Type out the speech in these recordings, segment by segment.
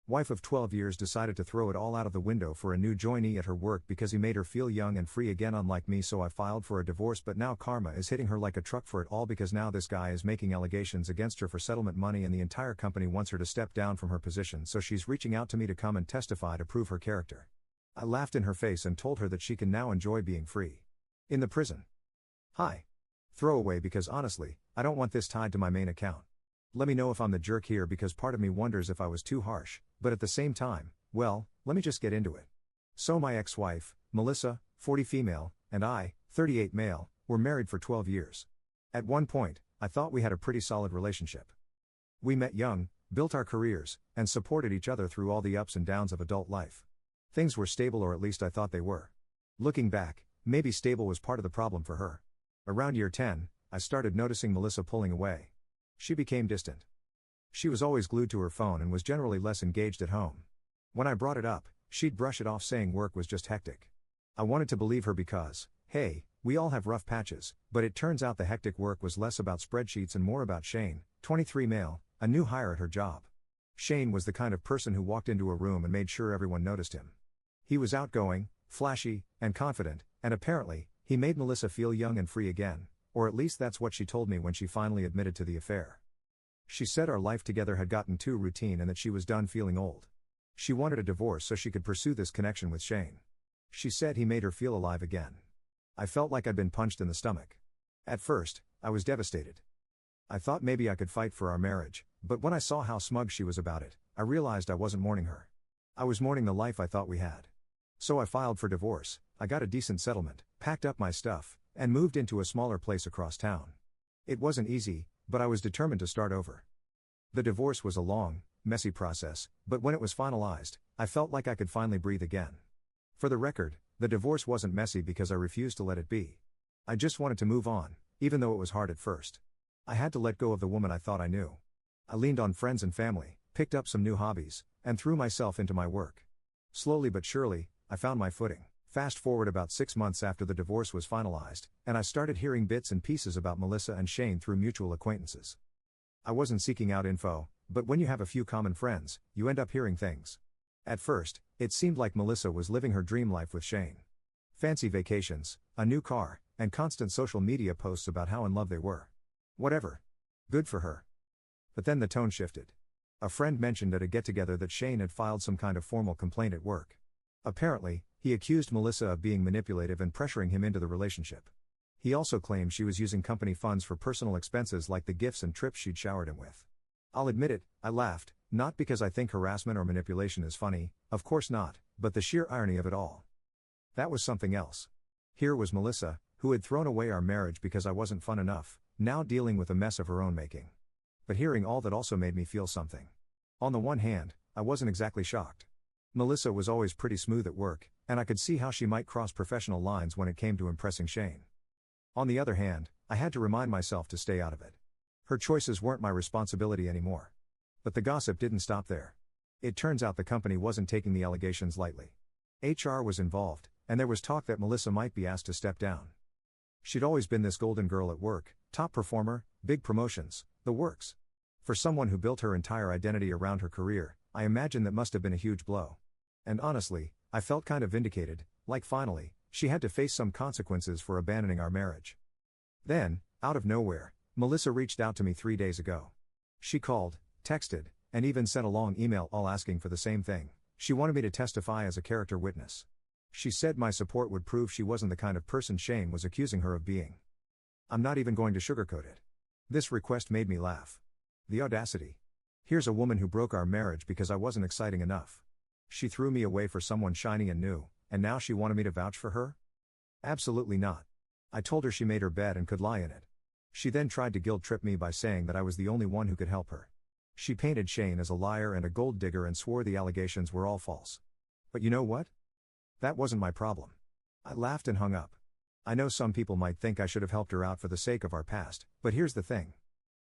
Wife of 12 years decided to throw it all out of the window for a new joinee at her work because he made her feel young and free again, unlike me, so I filed for a divorce, but now karma is hitting her like a truck for it all because now this guy is making allegations against her for settlement money and the entire company wants her to step down from her position, so she's reaching out to me to come and testify to prove her character. I laughed in her face and told her that she can now enjoy being free. In the prison. Hi. Throwaway because honestly, I don't want this tied to my main account. Let me know if I'm the jerk here because part of me wonders if I was too harsh, but at the same time, well, let me just get into it. So my ex-wife, Melissa, 40 female, and I, 38 male, were married for 12 years. At one point, I thought we had a pretty solid relationship. We met young, built our careers, and supported each other through all the ups and downs of adult life. Things were stable, or at least I thought they were. Looking back, maybe stable was part of the problem for her. Around year 10, I started noticing Melissa pulling away. She became distant. She was always glued to her phone and was generally less engaged at home. When I brought it up, she'd brush it off saying work was just hectic. I wanted to believe her because, hey, we all have rough patches, but it turns out the hectic work was less about spreadsheets and more about Shane, 23 male, a new hire at her job. Shane was the kind of person who walked into a room and made sure everyone noticed him. He was outgoing, flashy, and confident, and apparently, he made Melissa feel young and free again, or at least that's what she told me when she finally admitted to the affair. She said our life together had gotten too routine and that she was done feeling old. She wanted a divorce so she could pursue this connection with Shane. She said he made her feel alive again. I felt like I'd been punched in the stomach. At first, I was devastated. I thought maybe I could fight for our marriage, but when I saw how smug she was about it, I realized I wasn't mourning her. I was mourning the life I thought we had. So I filed for divorce, I got a decent settlement, packed up my stuff, and moved into a smaller place across town. It wasn't easy, but I was determined to start over. The divorce was a long, messy process, but when it was finalized, I felt like I could finally breathe again. For the record, the divorce wasn't messy because I refused to let it be. I just wanted to move on, even though it was hard at first. I had to let go of the woman I thought I knew. I leaned on friends and family, picked up some new hobbies, and threw myself into my work. Slowly but surely, I found my footing. Fast forward about 6 months after the divorce was finalized, and I started hearing bits and pieces about Melissa and Shane through mutual acquaintances. I wasn't seeking out info, but when you have a few common friends, you end up hearing things. At first, it seemed like Melissa was living her dream life with Shane. Fancy vacations, a new car, and constant social media posts about how in love they were. Whatever. Good for her. But then the tone shifted. A friend mentioned at a get-together that Shane had filed some kind of formal complaint at work. Apparently, he accused Melissa of being manipulative and pressuring him into the relationship. He also claimed she was using company funds for personal expenses like the gifts and trips she'd showered him with. I'll admit it, I laughed, not because I think harassment or manipulation is funny, of course not, but the sheer irony of it all. That was something else. Here was Melissa, who had thrown away our marriage because I wasn't fun enough, now dealing with a mess of her own making. But hearing all that also made me feel something. On the one hand, I wasn't exactly shocked. Melissa was always pretty smooth at work, and I could see how she might cross professional lines when it came to impressing Shane. On the other hand, I had to remind myself to stay out of it. Her choices weren't my responsibility anymore. But the gossip didn't stop there. It turns out the company wasn't taking the allegations lightly. HR was involved, and there was talk that Melissa might be asked to step down. She'd always been this golden girl at work, top performer, big promotions, the works. For someone who built her entire identity around her career, I imagine that must have been a huge blow. And honestly, I felt kind of vindicated, like finally, she had to face some consequences for abandoning our marriage. Then, out of nowhere, Melissa reached out to me 3 days ago. She called, texted, and even sent a long email all asking for the same thing. She wanted me to testify as a character witness. She said my support would prove she wasn't the kind of person Shane was accusing her of being. I'm not even going to sugarcoat it. This request made me laugh. The audacity. Here's a woman who broke our marriage because I wasn't exciting enough. She threw me away for someone shiny and new, and now she wanted me to vouch for her? Absolutely not. I told her she made her bed and could lie in it. She then tried to guilt-trip me by saying that I was the only one who could help her. She painted Shane as a liar and a gold digger and swore the allegations were all false. But you know what? That wasn't my problem. I laughed and hung up. I know some people might think I should have helped her out for the sake of our past, but here's the thing.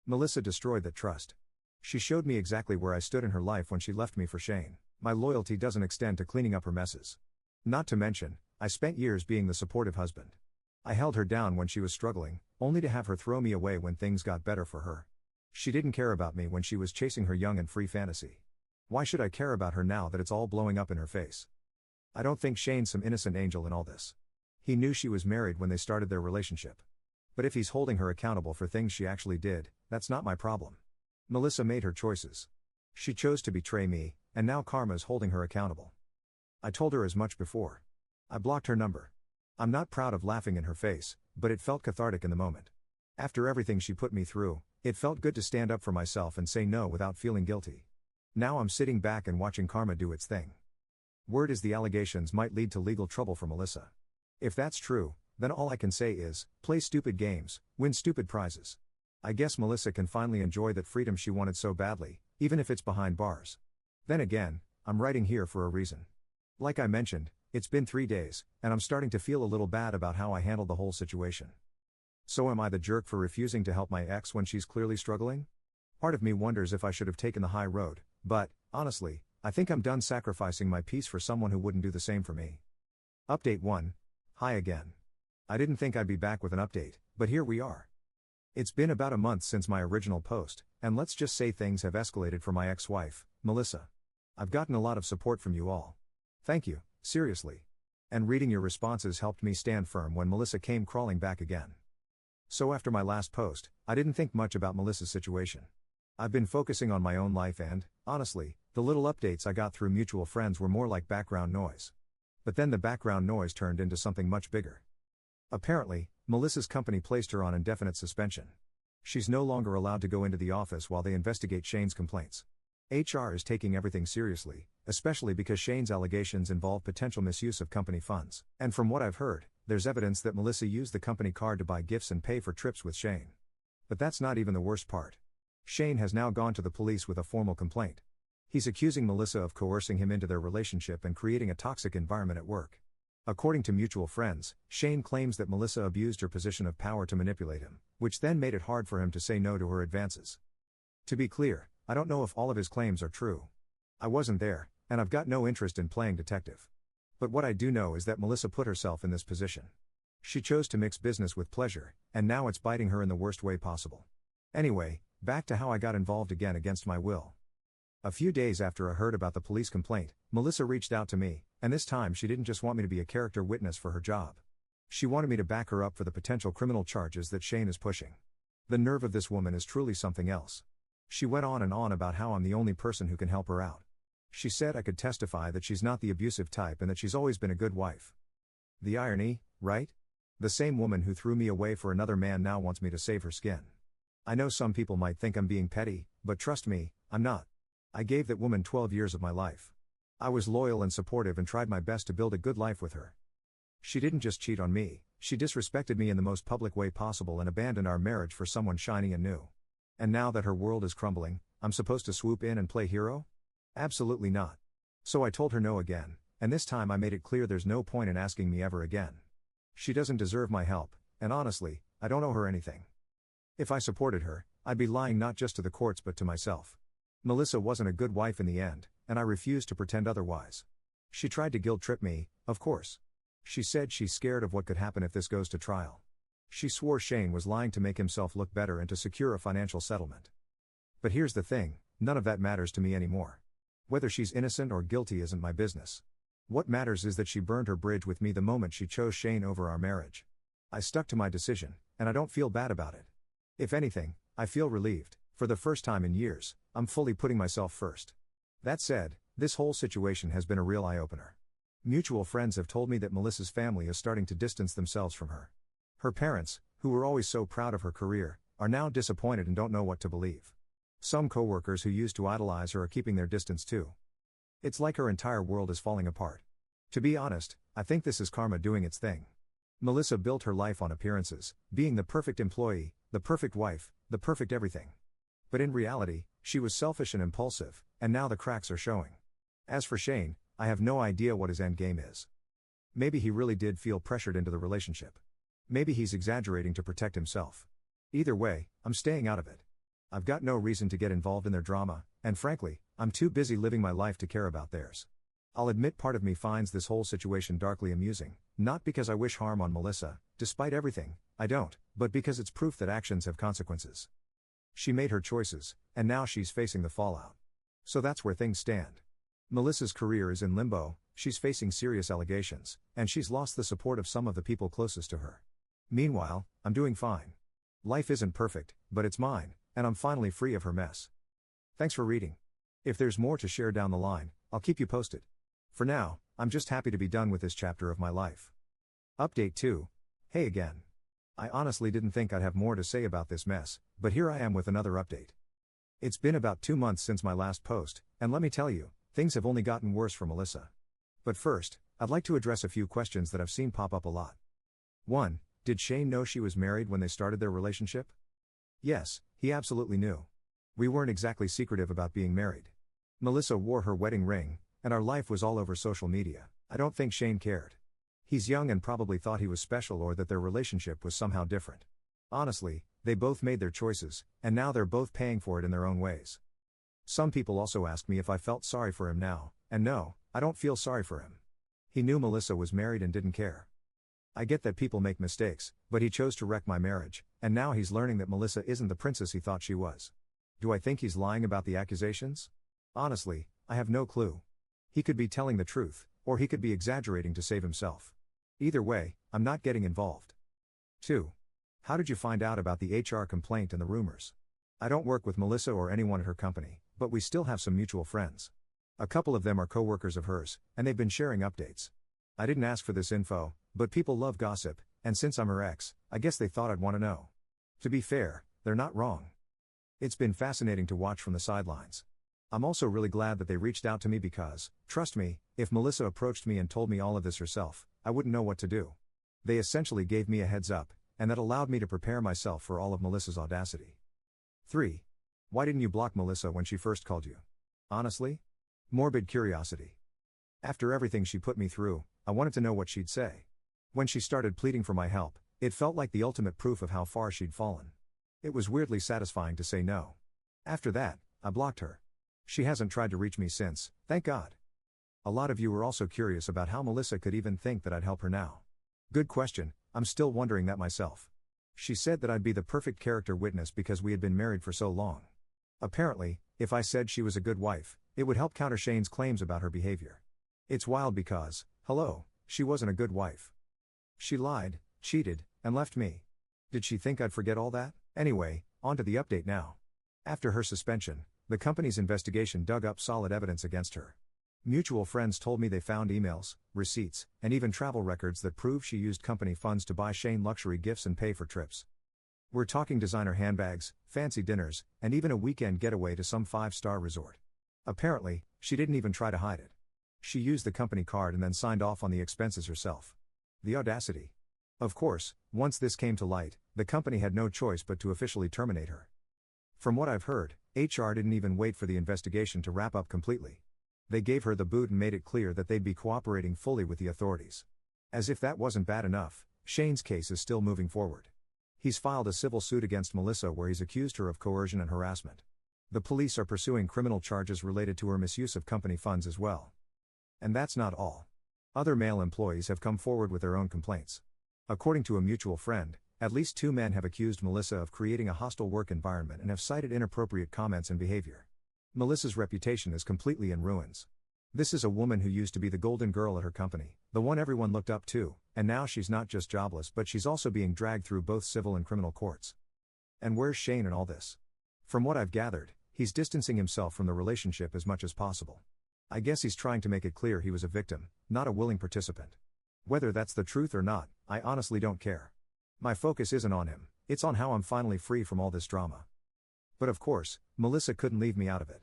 Melissa destroyed that trust. She showed me exactly where I stood in her life when she left me for Shane. My loyalty doesn't extend to cleaning up her messes. Not to mention, I spent years being the supportive husband. I held her down when she was struggling, only to have her throw me away when things got better for her. She didn't care about me when she was chasing her young and free fantasy. Why should I care about her now that it's all blowing up in her face? I don't think Shane's some innocent angel in all this. He knew she was married when they started their relationship. But if he's holding her accountable for things she actually did, that's not my problem. Melissa made her choices. She chose to betray me, and now karma's holding her accountable. I told her as much before. I blocked her number. I'm not proud of laughing in her face, but it felt cathartic in the moment. After everything she put me through, it felt good to stand up for myself and say no without feeling guilty. Now I'm sitting back and watching karma do its thing. Word is the allegations might lead to legal trouble for Melissa. If that's true, then all I can say is, play stupid games, win stupid prizes. I guess Melissa can finally enjoy that freedom she wanted so badly, even if it's behind bars. Then again, I'm writing here for a reason. Like I mentioned, it's been 3 days, and I'm starting to feel a little bad about how I handled the whole situation. So am I the jerk for refusing to help my ex when she's clearly struggling? Part of me wonders if I should have taken the high road, but, honestly, I think I'm done sacrificing my peace for someone who wouldn't do the same for me. Update 1. Hi again. I didn't think I'd be back with an update, but here we are. It's been about a month since my original post, and let's just say things have escalated for my ex-wife, Melissa. I've gotten a lot of support from you all. Thank you, seriously. And reading your responses helped me stand firm when Melissa came crawling back again. So after my last post, I didn't think much about Melissa's situation. I've been focusing on my own life and, honestly, the little updates I got through mutual friends were more like background noise. But then the background noise turned into something much bigger. Apparently, Melissa's company placed her on indefinite suspension. She's no longer allowed to go into the office while they investigate Shane's complaints. HR is taking everything seriously, especially because Shane's allegations involve potential misuse of company funds. And from what I've heard, there's evidence that Melissa used the company card to buy gifts and pay for trips with Shane. But that's not even the worst part. Shane has now gone to the police with a formal complaint. He's accusing Melissa of coercing him into their relationship and creating a toxic environment at work. According to mutual friends, Shane claims that Melissa abused her position of power to manipulate him, which then made it hard for him to say no to her advances. To be clear, I don't know if all of his claims are true. I wasn't there, and I've got no interest in playing detective. But what I do know is that Melissa put herself in this position. She chose to mix business with pleasure, and now it's biting her in the worst way possible. Anyway, back to how I got involved again against my will. A few days after I heard about the police complaint, Melissa reached out to me, and this time she didn't just want me to be a character witness for her job. She wanted me to back her up for the potential criminal charges that Shane is pushing. The nerve of this woman is truly something else. She went on and on about how I'm the only person who can help her out. She said I could testify that she's not the abusive type and that she's always been a good wife. The irony, right? The same woman who threw me away for another man now wants me to save her skin. I know some people might think I'm being petty, but trust me, I'm not. I gave that woman 12 years of my life. I was loyal and supportive and tried my best to build a good life with her. She didn't just cheat on me, she disrespected me in the most public way possible and abandoned our marriage for someone shiny and new. And now that her world is crumbling, I'm supposed to swoop in and play hero? Absolutely not. So I told her no again, and this time I made it clear there's no point in asking me ever again. She doesn't deserve my help, and honestly, I don't owe her anything. If I supported her, I'd be lying not just to the courts but to myself. Melissa wasn't a good wife in the end, and I refused to pretend otherwise. She tried to guilt-trip me, of course. She said she's scared of what could happen if this goes to trial. She swore Shane was lying to make himself look better and to secure a financial settlement. But here's the thing, none of that matters to me anymore. Whether she's innocent or guilty isn't my business. What matters is that she burned her bridge with me the moment she chose Shane over our marriage. I stuck to my decision, and I don't feel bad about it. If anything, I feel relieved. For the first time in years, I'm fully putting myself first. That said, this whole situation has been a real eye-opener. Mutual friends have told me that Melissa's family is starting to distance themselves from her. Her parents, who were always so proud of her career, are now disappointed and don't know what to believe. Some coworkers who used to idolize her are keeping their distance too. It's like her entire world is falling apart. To be honest, I think this is karma doing its thing. Melissa built her life on appearances, being the perfect employee, the perfect wife, the perfect everything. But in reality, she was selfish and impulsive, and now the cracks are showing. As for Shane, I have no idea what his end game is. Maybe he really did feel pressured into the relationship. Maybe he's exaggerating to protect himself. Either way, I'm staying out of it. I've got no reason to get involved in their drama, and frankly, I'm too busy living my life to care about theirs. I'll admit part of me finds this whole situation darkly amusing, not because I wish harm on Melissa, despite everything, I don't, but because it's proof that actions have consequences. She made her choices, and now she's facing the fallout. So that's where things stand. Melissa's career is in limbo, she's facing serious allegations, and she's lost the support of some of the people closest to her. Meanwhile, I'm doing fine. Life isn't perfect, but it's mine, and I'm finally free of her mess. Thanks for reading. If there's more to share down the line, I'll keep you posted. For now, I'm just happy to be done with this chapter of my life. Update 2. Hey again. I honestly didn't think I'd have more to say about this mess, but here I am with another update. It's been about 2 months since my last post, and let me tell you, things have only gotten worse for Melissa. But first, I'd like to address a few questions that I've seen pop up a lot. 1. Did Shane know she was married when they started their relationship? Yes, he absolutely knew. We weren't exactly secretive about being married. Melissa wore her wedding ring, and our life was all over social media. I don't think Shane cared. He's young and probably thought he was special or that their relationship was somehow different. Honestly, they both made their choices, and now they're both paying for it in their own ways. Some people also ask me if I felt sorry for him now, and no, I don't feel sorry for him. He knew Melissa was married and didn't care. I get that people make mistakes, but he chose to wreck my marriage, and now he's learning that Melissa isn't the princess he thought she was. Do I think he's lying about the accusations? Honestly, I have no clue. He could be telling the truth, or he could be exaggerating to save himself. Either way, I'm not getting involved. 2. How did you find out about the HR complaint and the rumors? I don't work with Melissa or anyone at her company, but we still have some mutual friends. A couple of them are coworkers of hers, and they've been sharing updates. I didn't ask for this info, but people love gossip, and since I'm her ex, I guess they thought I'd want to know. To be fair, they're not wrong. It's been fascinating to watch from the sidelines. I'm also really glad that they reached out to me because, trust me, if Melissa approached me and told me all of this herself, I wouldn't know what to do. They essentially gave me a heads up, and that allowed me to prepare myself for all of Melissa's audacity. 3. Why didn't you block Melissa when she first called you? Honestly? Morbid curiosity. After everything she put me through, I wanted to know what she'd say. When she started pleading for my help, it felt like the ultimate proof of how far she'd fallen. It was weirdly satisfying to say no. After that, I blocked her. She hasn't tried to reach me since, thank God. A lot of you were also curious about how Melissa could even think that I'd help her now. Good question, I'm still wondering that myself. She said that I'd be the perfect character witness because we had been married for so long. Apparently, if I said she was a good wife, it would help counter Shane's claims about her behavior. It's wild because, hello, she wasn't a good wife. She lied, cheated, and left me. Did she think I'd forget all that? Anyway, on to the update now. After her suspension, the company's investigation dug up solid evidence against her. Mutual friends told me they found emails, receipts, and even travel records that prove she used company funds to buy Shane luxury gifts and pay for trips. We're talking designer handbags, fancy dinners, and even a weekend getaway to some 5-star resort. Apparently, she didn't even try to hide it. She used the company card and then signed off on the expenses herself. The audacity. Of course, once this came to light, the company had no choice but to officially terminate her. From what I've heard, HR didn't even wait for the investigation to wrap up completely. They gave her the boot and made it clear that they'd be cooperating fully with the authorities. As if that wasn't bad enough, Shane's case is still moving forward. He's filed a civil suit against Melissa where he's accused her of coercion and harassment. The police are pursuing criminal charges related to her misuse of company funds as well. And that's not all. Other male employees have come forward with their own complaints. According to a mutual friend, at least 2 men have accused Melissa of creating a hostile work environment and have cited inappropriate comments and behavior. Melissa's reputation is completely in ruins. This is a woman who used to be the golden girl at her company, the one everyone looked up to, and now she's not just jobless but she's also being dragged through both civil and criminal courts. And where's Shane in all this? From what I've gathered, he's distancing himself from the relationship as much as possible. I guess he's trying to make it clear he was a victim, not a willing participant. Whether that's the truth or not, I honestly don't care. My focus isn't on him, it's on how I'm finally free from all this drama. But of course, Melissa couldn't leave me out of it.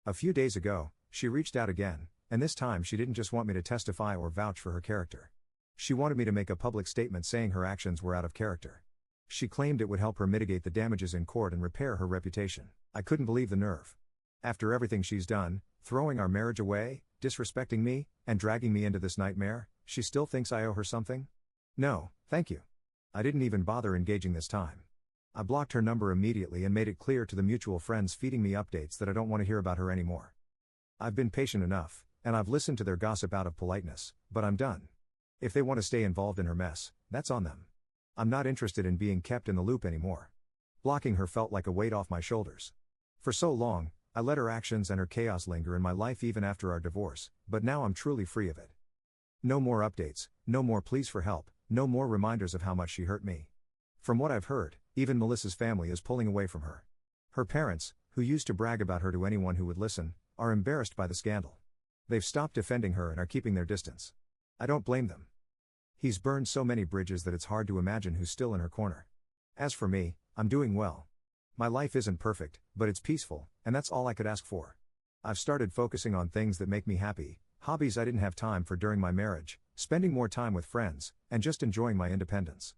A few days ago, she reached out again, and this time she didn't just want me to testify or vouch for her character. She wanted me to make a public statement saying her actions were out of character. She claimed it would help her mitigate the damages in court and repair her reputation. I couldn't believe the nerve. After everything she's done, throwing our marriage away, disrespecting me, and dragging me into this nightmare, she still thinks I owe her something? No, thank you. I didn't even bother engaging this time. I blocked her number immediately and made it clear to the mutual friends feeding me updates that I don't want to hear about her anymore. I've been patient enough, and I've listened to their gossip out of politeness, but I'm done. If they want to stay involved in her mess, that's on them. I'm not interested in being kept in the loop anymore. Blocking her felt like a weight off my shoulders. For so long, I let her actions and her chaos linger in my life even after our divorce, but now I'm truly free of it. No more updates, no more pleas for help, no more reminders of how much she hurt me. From what I've heard, even Melissa's family is pulling away from her. Her parents, who used to brag about her to anyone who would listen, are embarrassed by the scandal. They've stopped defending her and are keeping their distance. I don't blame them. He's burned so many bridges that it's hard to imagine who's still in her corner. As for me, I'm doing well. My life isn't perfect, but it's peaceful, and that's all I could ask for. I've started focusing on things that make me happy, hobbies I didn't have time for during my marriage, spending more time with friends, and just enjoying my independence.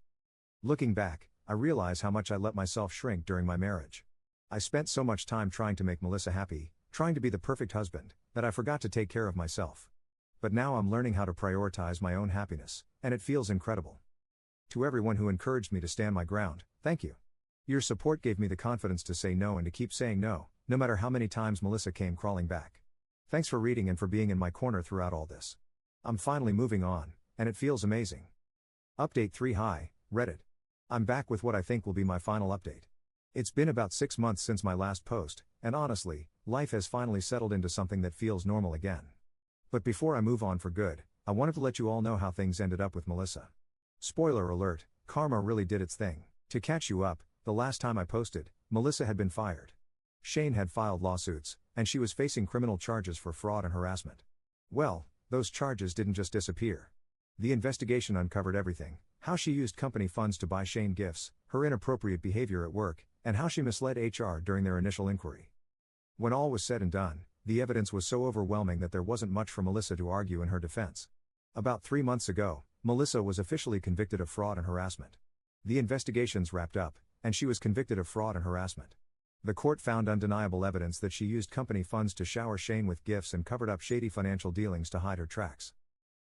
Looking back, I realize how much I let myself shrink during my marriage. I spent so much time trying to make Melissa happy, trying to be the perfect husband, that I forgot to take care of myself. But now I'm learning how to prioritize my own happiness, and it feels incredible. To everyone who encouraged me to stand my ground, thank you. Your support gave me the confidence to say no and to keep saying no, no matter how many times Melissa came crawling back. Thanks for reading and for being in my corner throughout all this. I'm finally moving on, and it feels amazing. Update 3. Hi, Reddit. I'm back with what I think will be my final update. It's been about 6 months since my last post, and honestly, life has finally settled into something that feels normal again. But before I move on for good, I wanted to let you all know how things ended up with Melissa. Spoiler alert, karma really did its thing. To catch you up, the last time I posted, Melissa had been fired. Shane had filed lawsuits, and she was facing criminal charges for fraud and harassment. Well, those charges didn't just disappear. The investigation uncovered everything: how she used company funds to buy Shane gifts, her inappropriate behavior at work, and how she misled HR during their initial inquiry. When all was said and done, the evidence was so overwhelming that there wasn't much for Melissa to argue in her defense. About 3 months ago, Melissa was officially convicted of fraud and harassment. The investigations wrapped up, and she was convicted of fraud and harassment. The court found undeniable evidence that she used company funds to shower Shane with gifts and covered up shady financial dealings to hide her tracks.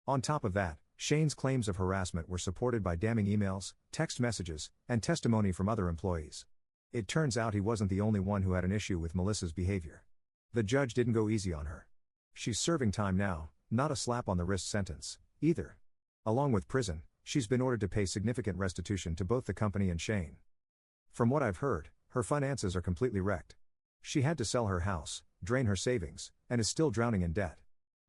On top of that, Shane's claims of harassment were supported by damning emails, text messages, and testimony from other employees. It turns out he wasn't the only one who had an issue with Melissa's behavior. The judge didn't go easy on her. She's serving time now, not a slap on the wrist sentence, either. Along with prison, she's been ordered to pay significant restitution to both the company and Shane. From what I've heard, her finances are completely wrecked. She had to sell her house, drain her savings, and is still drowning in debt.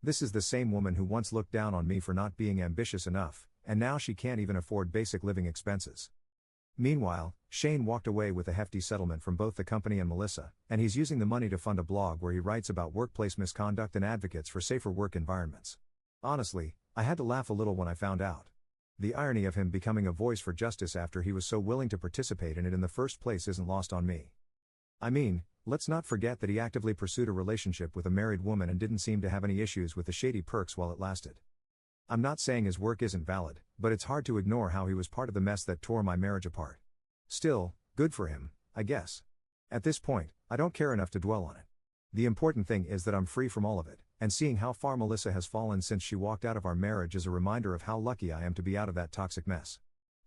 This is the same woman who once looked down on me for not being ambitious enough, and now she can't even afford basic living expenses. Meanwhile, Shane walked away with a hefty settlement from both the company and Melissa, and he's using the money to fund a blog where he writes about workplace misconduct and advocates for safer work environments. Honestly, I had to laugh a little when I found out. The irony of him becoming a voice for justice after he was so willing to participate in it in the first place isn't lost on me. I mean, let's not forget that he actively pursued a relationship with a married woman and didn't seem to have any issues with the shady perks while it lasted. I'm not saying his work isn't valid, but it's hard to ignore how he was part of the mess that tore my marriage apart. Still, good for him, I guess. At this point, I don't care enough to dwell on it. The important thing is that I'm free from all of it, and seeing how far Melissa has fallen since she walked out of our marriage is a reminder of how lucky I am to be out of that toxic mess.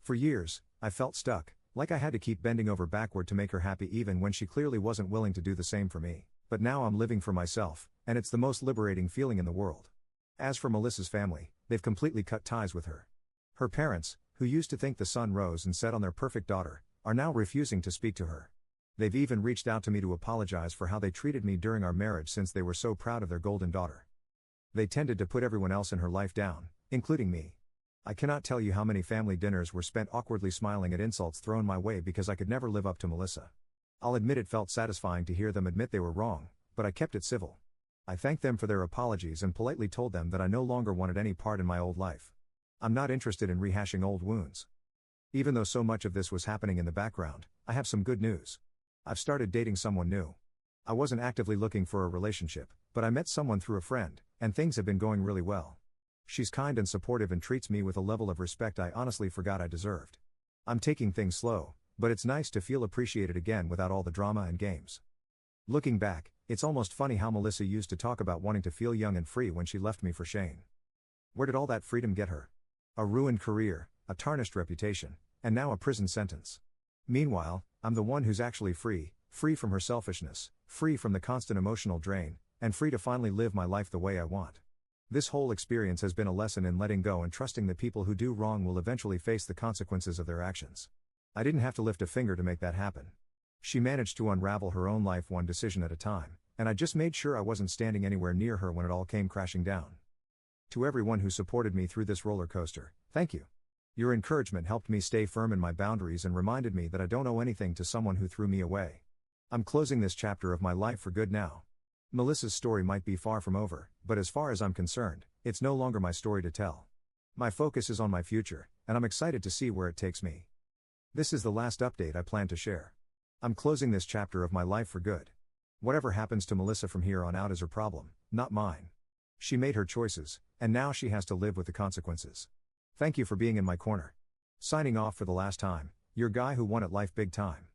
For years, I felt stuck, like I had to keep bending over backward to make her happy even when she clearly wasn't willing to do the same for me. But now I'm living for myself, and it's the most liberating feeling in the world. As for Melissa's family, they've completely cut ties with her. Her parents, who used to think the sun rose and set on their perfect daughter, are now refusing to speak to her. They've even reached out to me to apologize for how they treated me during our marriage since they were so proud of their golden daughter. They tended to put everyone else in her life down, including me. I cannot tell you how many family dinners were spent awkwardly smiling at insults thrown my way because I could never live up to Melissa. I'll admit it felt satisfying to hear them admit they were wrong, but I kept it civil. I thanked them for their apologies and politely told them that I no longer wanted any part in my old life. I'm not interested in rehashing old wounds. Even though so much of this was happening in the background, I have some good news. I've started dating someone new. I wasn't actively looking for a relationship, but I met someone through a friend, and things have been going really well. She's kind and supportive and treats me with a level of respect I honestly forgot I deserved. I'm taking things slow, but it's nice to feel appreciated again without all the drama and games. Looking back, it's almost funny how Melissa used to talk about wanting to feel young and free when she left me for Shane. Where did all that freedom get her? A ruined career, a tarnished reputation, and now a prison sentence. Meanwhile, I'm the one who's actually free from her selfishness, free from the constant emotional drain, and free to finally live my life the way I want. This whole experience has been a lesson in letting go and trusting that people who do wrong will eventually face the consequences of their actions. I didn't have to lift a finger to make that happen. She managed to unravel her own life one decision at a time, and I just made sure I wasn't standing anywhere near her when it all came crashing down. To everyone who supported me through this roller coaster, thank you. Your encouragement helped me stay firm in my boundaries and reminded me that I don't owe anything to someone who threw me away. I'm closing this chapter of my life for good now. Melissa's story might be far from over, but as far as I'm concerned, it's no longer my story to tell. My focus is on my future, and I'm excited to see where it takes me. This is the last update I plan to share. I'm closing this chapter of my life for good. Whatever happens to Melissa from here on out is her problem, not mine. She made her choices, and now she has to live with the consequences. Thank you for being in my corner. Signing off for the last time, your guy who won at life big time.